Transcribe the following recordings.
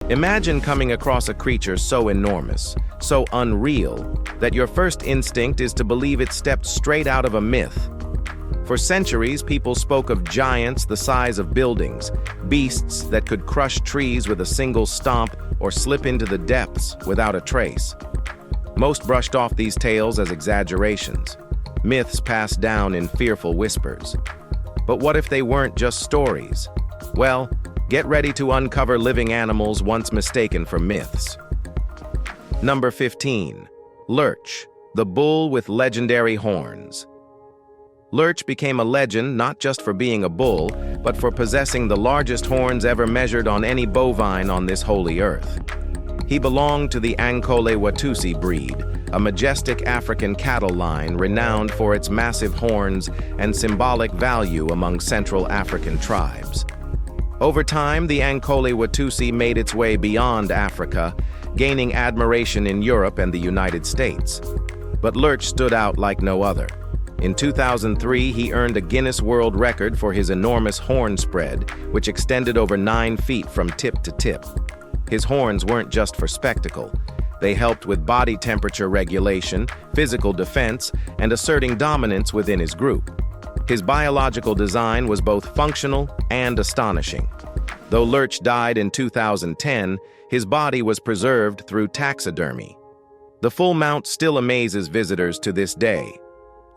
Imagine coming across a creature so enormous, so unreal, that your first instinct is to believe it stepped straight out of a myth. For centuries, people spoke of giants the size of buildings, beasts that could crush trees with a single stomp or slip into the depths without a trace. Most brushed off these tales as exaggerations, myths passed down in fearful whispers. But what if they weren't just stories? Well, get ready to uncover living animals once mistaken for myths. Number 15. Lurch, the bull with legendary horns. Lurch became a legend not just for being a bull, but for possessing the largest horns ever measured on any bovine on this holy earth. He belonged to the Ankole-Watusi breed, a majestic African cattle line renowned for its massive horns and symbolic value among Central African tribes. Over time, the Ankole-Watusi made its way beyond Africa, gaining admiration in Europe and the United States. But Lurch stood out like no other. In 2003, he earned a Guinness World Record for his enormous horn spread, which extended over 9 feet from tip to tip. His horns weren't just for spectacle. They helped with body temperature regulation, physical defense, and asserting dominance within his group. His biological design was both functional and astonishing. Though Lurch died in 2010, his body was preserved through taxidermy. The full mount still amazes visitors to this day.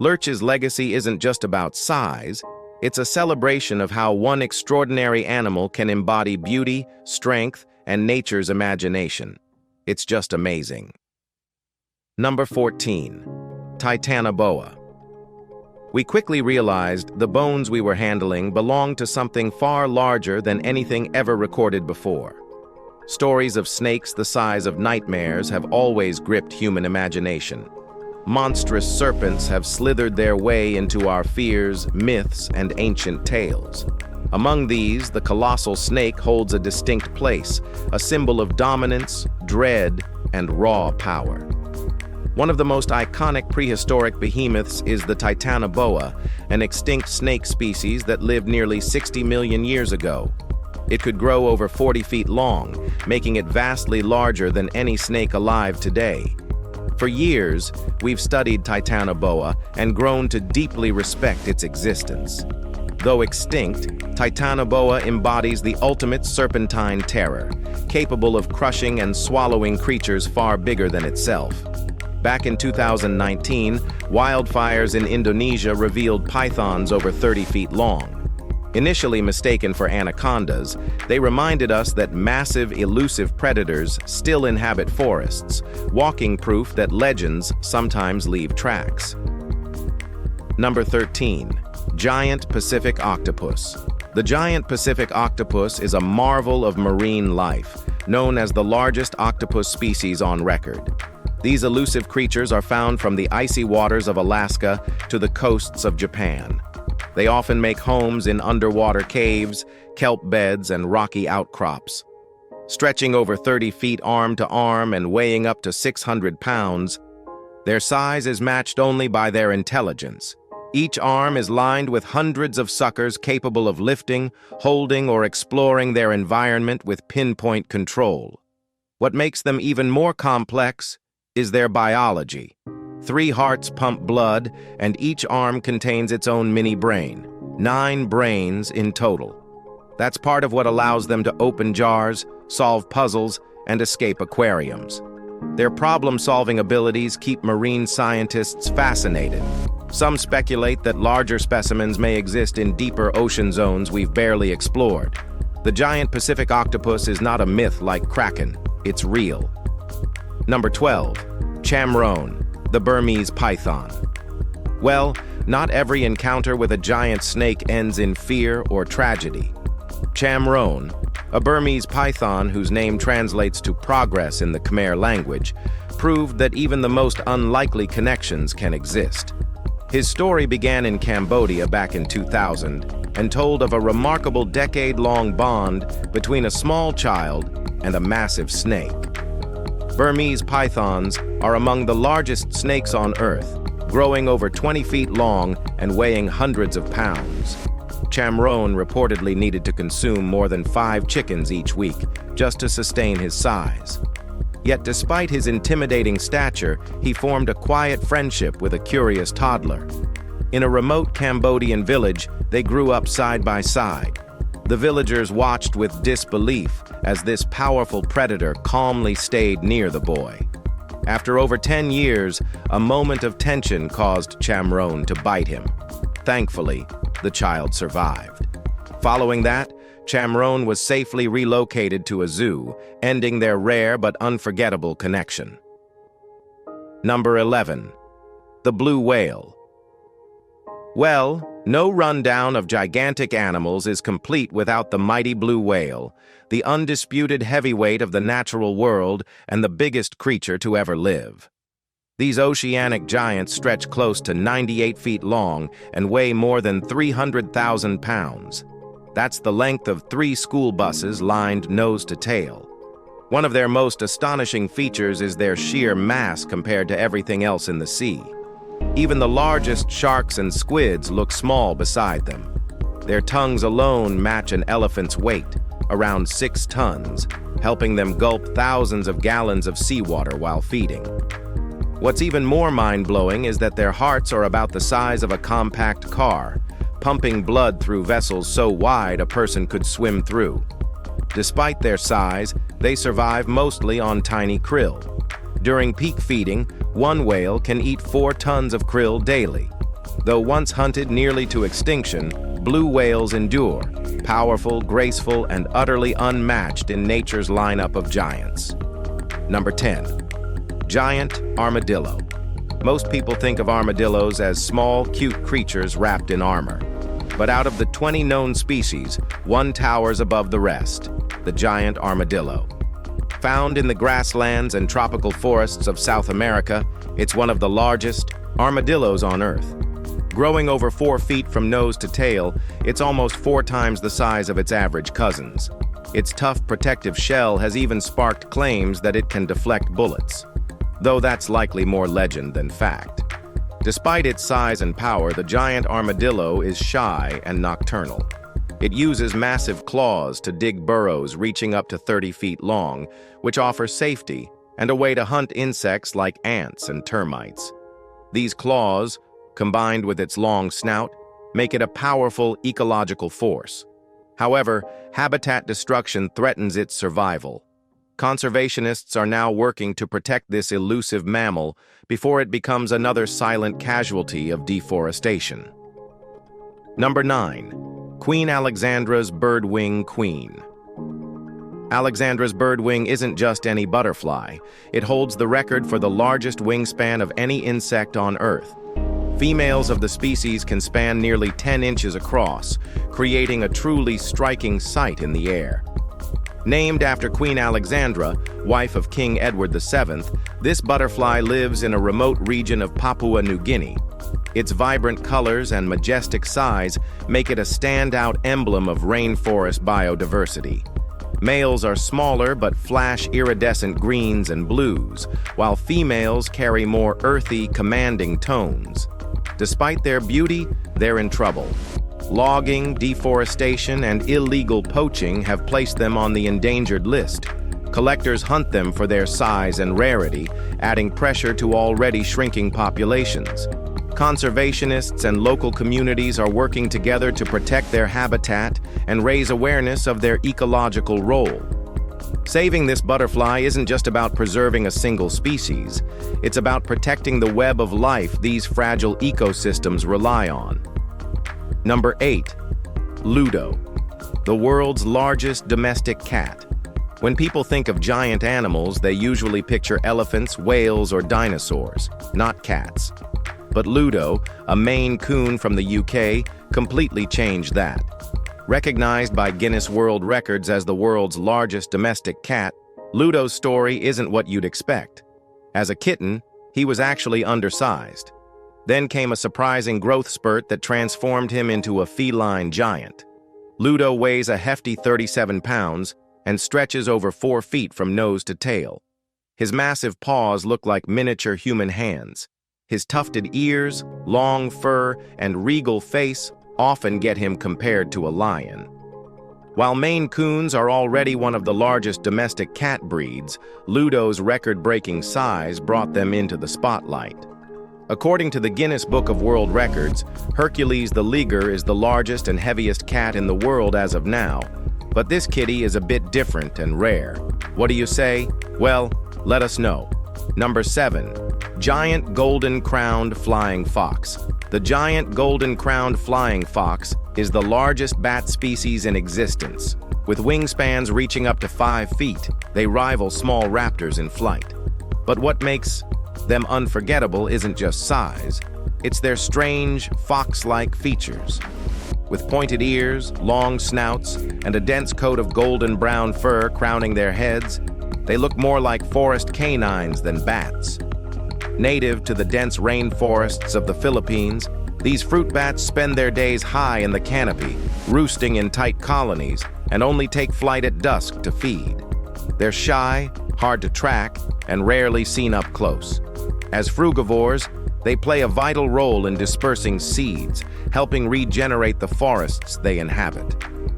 Lurch's legacy isn't just about size, it's a celebration of how one extraordinary animal can embody beauty, strength, and nature's imagination. It's just amazing. Number 14. Titanoboa. We quickly realized the bones we were handling belonged to something far larger than anything ever recorded before. Stories of snakes the size of nightmares have always gripped human imagination. Monstrous serpents have slithered their way into our fears, myths, and ancient tales. Among these, the colossal snake holds a distinct place, a symbol of dominance, dread, and raw power. One of the most iconic prehistoric behemoths is the Titanoboa, an extinct snake species that lived nearly 60 million years ago. It could grow over 40 feet long, making it vastly larger than any snake alive today. For years, we've studied Titanoboa and grown to deeply respect its existence. Though extinct, Titanoboa embodies the ultimate serpentine terror, capable of crushing and swallowing creatures far bigger than itself. Back in 2019, wildfires in Indonesia revealed pythons over 30 feet long. Initially mistaken for anacondas, they reminded us that massive, elusive predators still inhabit forests, walking proof that legends sometimes leave tracks. Number 13. Giant Pacific octopus. The giant Pacific octopus is a marvel of marine life, known as the largest octopus species on record. These elusive creatures are found from the icy waters of Alaska to the coasts of Japan. They often make homes in underwater caves, kelp beds, and rocky outcrops. Stretching over 30 feet arm to arm and weighing up to 600 pounds, their size is matched only by their intelligence. Each arm is lined with hundreds of suckers capable of lifting, holding, or exploring their environment with pinpoint control. What makes them even more complex is their biology. 3 hearts pump blood, and each arm contains its own mini brain. 9 brains in total. That's part of what allows them to open jars, solve puzzles, and escape aquariums. Their problem-solving abilities keep marine scientists fascinated. Some speculate that larger specimens may exist in deeper ocean zones we've barely explored. The giant Pacific octopus is not a myth like Kraken, it's real. Number 12. Chamron, the Burmese python. Well, not every encounter with a giant snake ends in fear or tragedy. Chamron, a Burmese python whose name translates to progress in the Khmer language, proved that even the most unlikely connections can exist. His story began in Cambodia back in 2000 and told of a remarkable decade-long bond between a small child and a massive snake. Burmese pythons are among the largest snakes on Earth, growing over 20 feet long and weighing hundreds of pounds. Chamron reportedly needed to consume more than 5 chickens each week just to sustain his size. Yet despite his intimidating stature, he formed a quiet friendship with a curious toddler. In a remote Cambodian village, they grew up side by side. The villagers watched with disbelief as this powerful predator calmly stayed near the boy. After over 10 years, a moment of tension caused Chamron to bite him. Thankfully, the child survived. Following that, Chamron was safely relocated to a zoo, ending their rare but unforgettable connection. Number 11. The blue whale. Well, no rundown of gigantic animals is complete without the mighty blue whale, the undisputed heavyweight of the natural world and the biggest creature to ever live. These oceanic giants stretch close to 98 feet long and weigh more than 300,000 pounds. That's the length of 3 school buses lined nose to tail. One of their most astonishing features is their sheer mass compared to everything else in the sea. Even the largest sharks and squids look small beside them. Their tongues alone match an elephant's weight, around 6 tons, helping them gulp thousands of gallons of seawater while feeding. What's even more mind-blowing is that their hearts are about the size of a compact car, pumping blood through vessels so wide a person could swim through. Despite their size, they survive mostly on tiny krill. During peak feeding, one whale can eat 4 tons of krill daily. Though once hunted nearly to extinction, blue whales endure, powerful, graceful, and utterly unmatched in nature's lineup of giants. Number 10. Giant armadillo. Most people think of armadillos as small, cute creatures wrapped in armor. But out of the 20 known species, one towers above the rest, the giant armadillo. Found in the grasslands and tropical forests of South America, it's one of the largest armadillos on Earth. Growing over 4 feet from nose to tail, it's almost 4 times the size of its average cousins. Its tough protective shell has even sparked claims that it can deflect bullets, though that's likely more legend than fact. Despite its size and power, the giant armadillo is shy and nocturnal. It uses massive claws to dig burrows reaching up to 30 feet long, which offer safety and a way to hunt insects like ants and termites. These claws, combined with its long snout, make it a powerful ecological force. However, habitat destruction threatens its survival. Conservationists are now working to protect this elusive mammal before it becomes another silent casualty of deforestation. Number 9. Queen Alexandra's birdwing queen. Alexandra's birdwing isn't just any butterfly. It holds the record for the largest wingspan of any insect on Earth. Females of the species can span nearly 10 inches across, creating a truly striking sight in the air. Named after Queen Alexandra, wife of King Edward VII, this butterfly lives in a remote region of Papua New Guinea. Its vibrant colors and majestic size make it a standout emblem of rainforest biodiversity. Males are smaller but flash iridescent greens and blues, while females carry more earthy, commanding tones. Despite their beauty, they're in trouble. Logging, deforestation, and illegal poaching have placed them on the endangered list. Collectors hunt them for their size and rarity, adding pressure to already shrinking populations. Conservationists and local communities are working together to protect their habitat and raise awareness of their ecological role. Saving this butterfly isn't just about preserving a single species, it's about protecting the web of life these fragile ecosystems rely on. Number 8. Ludo, the world's largest domestic cat. When people think of giant animals, they usually picture elephants, whales, or dinosaurs, not cats. But Ludo, a Maine Coon from the UK, completely changed that. Recognized by Guinness World Records as the world's largest domestic cat, Ludo's story isn't what you'd expect. As a kitten, he was actually undersized. Then came a surprising growth spurt that transformed him into a feline giant. Ludo weighs a hefty 37 pounds and stretches over 4 feet from nose to tail. His massive paws look like miniature human hands. His tufted ears, long fur, and regal face often get him compared to a lion. While Maine Coons are already one of the largest domestic cat breeds, Ludo's record-breaking size brought them into the spotlight. According to the Guinness Book of World Records, Hercules the Liger is the largest and heaviest cat in the world as of now, but this kitty is a bit different and rare. What do you say? Well, let us know. Number 7. Giant golden-crowned flying fox. The giant golden-crowned flying fox is the largest bat species in existence. With wingspans reaching up to 5 feet, they rival small raptors in flight. But what makes them unforgettable isn't just size, it's their strange, fox-like features. With pointed ears, long snouts, and a dense coat of golden-brown fur crowning their heads, they look more like forest canines than bats. Native to the dense rainforests of the Philippines, these fruit bats spend their days high in the canopy, roosting in tight colonies, and only take flight at dusk to feed. They're shy, hard to track, and rarely seen up close. As frugivores, they play a vital role in dispersing seeds, helping regenerate the forests they inhabit.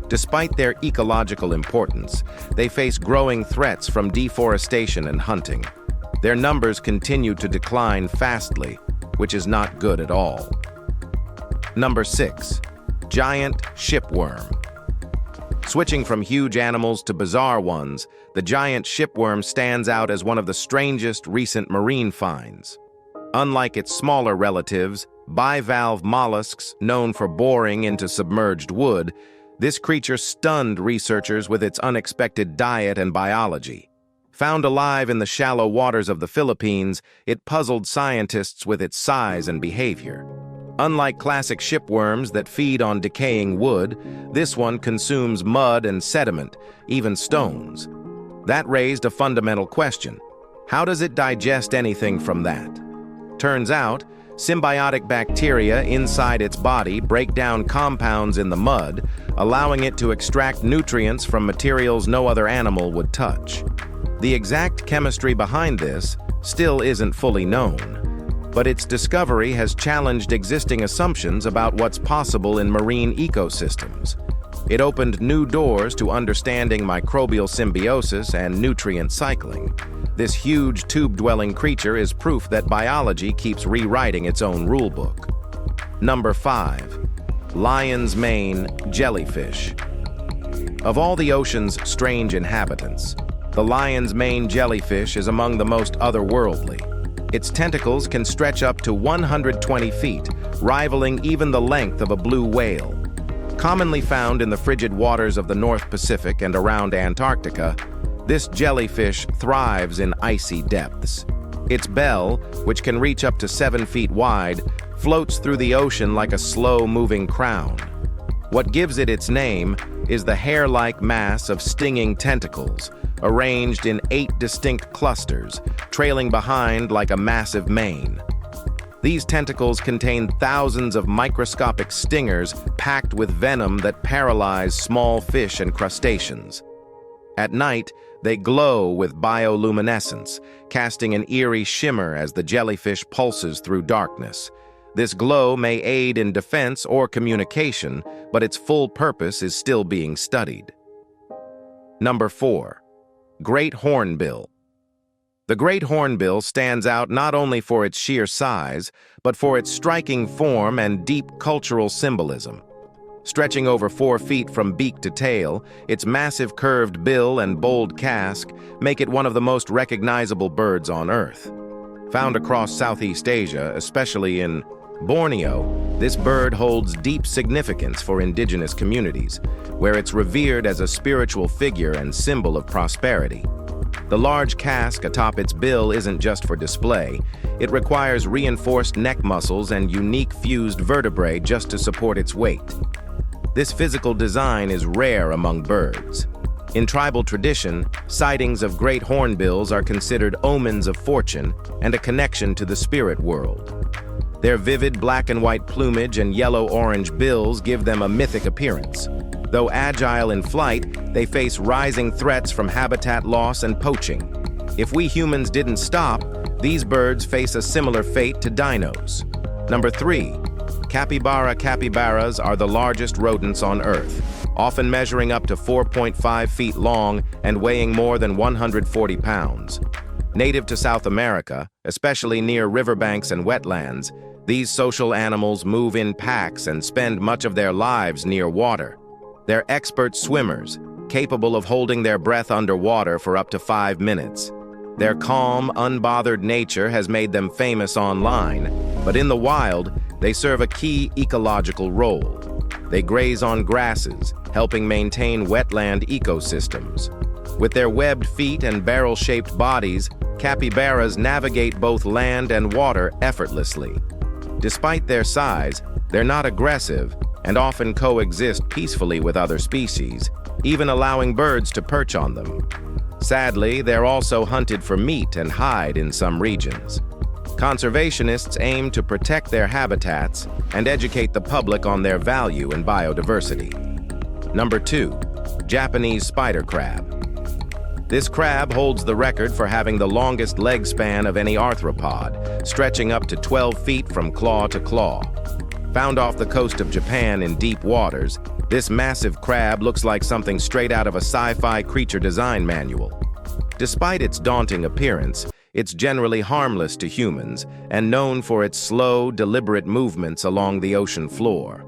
Despite their ecological importance, they face growing threats from deforestation and hunting. Their numbers continue to decline fastly, which is not good at all. Number 6. Giant shipworm. Switching from huge animals to bizarre ones, the giant shipworm stands out as one of the strangest recent marine finds. Unlike its smaller relatives, bivalve mollusks known for boring into submerged wood, this creature stunned researchers with its unexpected diet and biology. Found alive in the shallow waters of the Philippines, it puzzled scientists with its size and behavior. Unlike classic shipworms that feed on decaying wood, this one consumes mud and sediment, even stones. That raised a fundamental question. How does it digest anything from that? Turns out, symbiotic bacteria inside its body break down compounds in the mud, allowing it to extract nutrients from materials no other animal would touch. The exact chemistry behind this still isn't fully known, but its discovery has challenged existing assumptions about what's possible in marine ecosystems. It opened new doors to understanding microbial symbiosis and nutrient cycling. This huge tube-dwelling creature is proof that biology keeps rewriting its own rulebook. Number 5. Lion's mane jellyfish. Of all the ocean's strange inhabitants, the lion's mane jellyfish is among the most otherworldly. Its tentacles can stretch up to 120 feet, rivaling even the length of a blue whale. Commonly found in the frigid waters of the North Pacific and around Antarctica, this jellyfish thrives in icy depths. Its bell, which can reach up to 7 feet wide, floats through the ocean like a slow-moving crown. What gives it its name is the hair-like mass of stinging tentacles, arranged in 8 distinct clusters, trailing behind like a massive mane. These tentacles contain thousands of microscopic stingers packed with venom that paralyze small fish and crustaceans. At night, they glow with bioluminescence, casting an eerie shimmer as the jellyfish pulses through darkness. This glow may aid in defense or communication, but its full purpose is still being studied. Number 4. Great Hornbill. The great hornbill stands out not only for its sheer size, but for its striking form and deep cultural symbolism. Stretching over 4 feet from beak to tail, its massive curved bill and bold casque make it one of the most recognizable birds on Earth. Found across Southeast Asia, especially in Borneo, this bird holds deep significance for indigenous communities, where it's revered as a spiritual figure and symbol of prosperity. The large casque atop its bill isn't just for display. It requires reinforced neck muscles and unique fused vertebrae just to support its weight. This physical design is rare among birds. In tribal tradition, sightings of great hornbills are considered omens of fortune and a connection to the spirit world. Their vivid black and white plumage and yellow-orange bills give them a mythic appearance. Though agile in flight, they face rising threats from habitat loss and poaching. If we humans didn't stop, these birds face a similar fate to dinos. Number 3. Capybaras are the largest rodents on Earth, often measuring up to 4.5 feet long and weighing more than 140 pounds. Native to South America, especially near riverbanks and wetlands, these social animals move in packs and spend much of their lives near water. They're expert swimmers, capable of holding their breath underwater for up to 5 minutes. Their calm, unbothered nature has made them famous online, but in the wild, they serve a key ecological role. They graze on grasses, helping maintain wetland ecosystems. With their webbed feet and barrel-shaped bodies, capybaras navigate both land and water effortlessly. Despite their size, they're not aggressive and often coexist peacefully with other species, even allowing birds to perch on them. Sadly, they're also hunted for meat and hide in some regions. Conservationists aim to protect their habitats and educate the public on their value in biodiversity. Number 2. Japanese spider crab. This crab holds the record for having the longest leg span of any arthropod, stretching up to 12 feet from claw to claw. Found off the coast of Japan in deep waters, this massive crab looks like something straight out of a sci-fi creature design manual. Despite its daunting appearance, it's generally harmless to humans and known for its slow, deliberate movements along the ocean floor.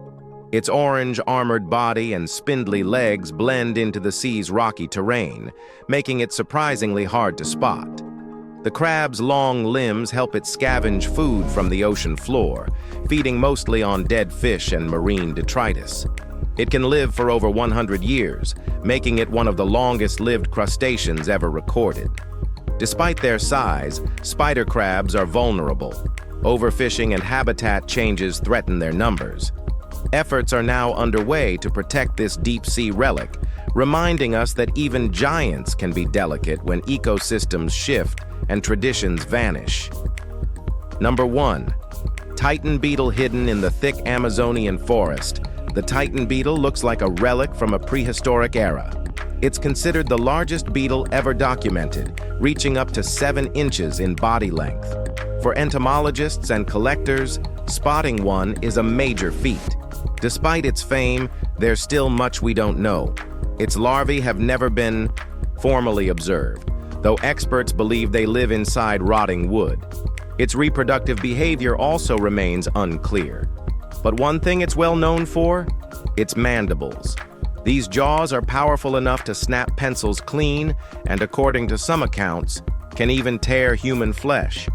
Its orange, armored body and spindly legs blend into the sea's rocky terrain, making it surprisingly hard to spot. The crab's long limbs help it scavenge food from the ocean floor, feeding mostly on dead fish and marine detritus. It can live for over 100 years, making it one of the longest-lived crustaceans ever recorded. Despite their size, spider crabs are vulnerable. Overfishing and habitat changes threaten their numbers. Efforts are now underway to protect this deep-sea relic, reminding us that even giants can be delicate when ecosystems shift and traditions vanish. Number 1. Titan beetle hidden in the thick Amazonian forest. The Titan beetle looks like a relic from a prehistoric era. It's considered the largest beetle ever documented, reaching up to 7 inches in body length. For entomologists and collectors, spotting one is a major feat. Despite its fame, there's still much we don't know. Its larvae have never been formally observed, though experts believe they live inside rotting wood. Its reproductive behavior also remains unclear. But one thing it's well known for? Its mandibles. These jaws are powerful enough to snap pencils clean and, according to some accounts, can even tear human flesh.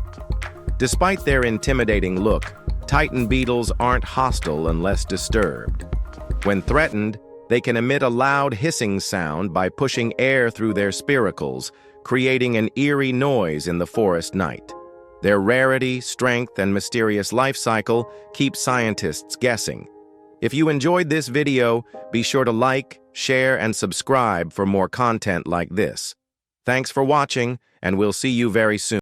Despite their intimidating look, Titan beetles aren't hostile unless disturbed. When threatened, they can emit a loud hissing sound by pushing air through their spiracles, creating an eerie noise in the forest night. Their rarity, strength, and mysterious life cycle keep scientists guessing. If you enjoyed this video, be sure to like, share, and subscribe for more content like this. Thanks for watching, and we'll see you very soon.